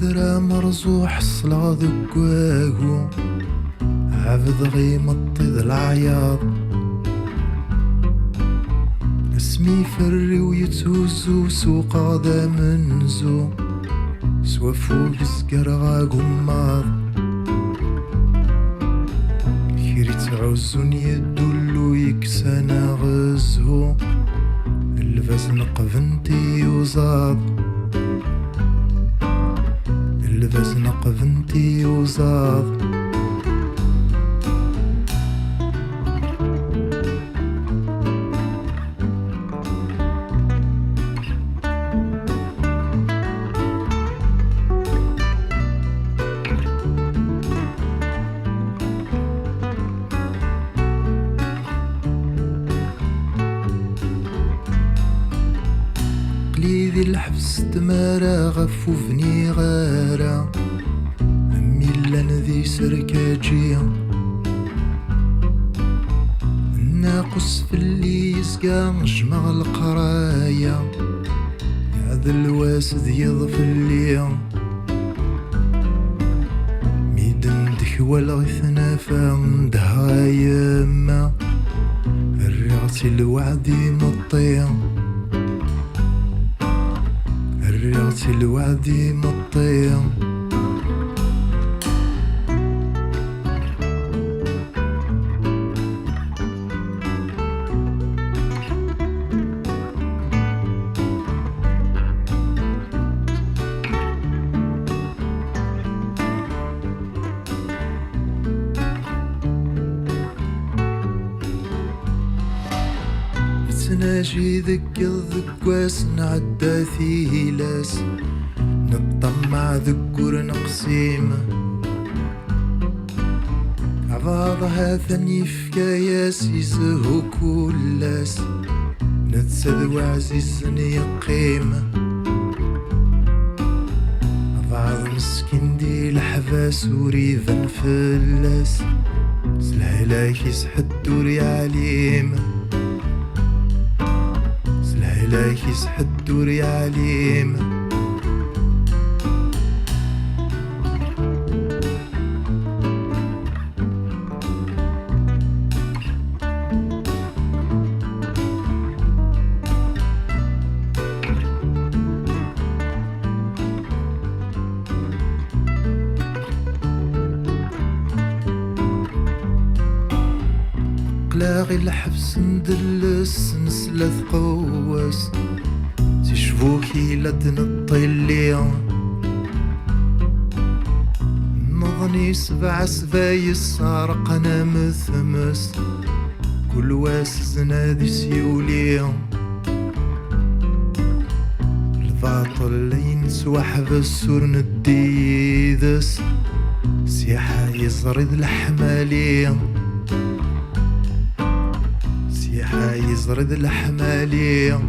ذرا مرزوح صلا ذقواقو عبد غي مطي ذا العياض اسمي فري ويتوزو سوق غدا منزو سوا فوق سقرغا قماض كيري تعوزون يدولو يكسانا غزهو الفاز نقفنتي وزاض الفاز نقفنتي وزاض ذي الحبس تمارا غفوفني غارا أمي لان ذي سركاجية الناقص في اللي يسقى جمع القرايا يعذ الواسد يضف اللي ميدن دخوى الغثنا فاندها يما الرعتي الوعدي مطيا رياضتي الوعدي مطية ناجي ذك الذكواس نعدى ثيلاس نطمع ذكور نقسيم عباضها ثاني فكاياس يسهو كلاس نتسذ عزيز يقيم بعض مسكين دي الحباس وريذا فلاس سلهلاك يسحد دوري عليم لاك يسحد دوري عليم قلاغي الحبس ندلس نسلث قواس تشفوكي لدن الطلية نظني سبع سبايس سارق انا مثمس كل واس زنادي سيولية الباطل لين سوحب السور نديدس سياحة يزرد الحمالية يزرد الحمالية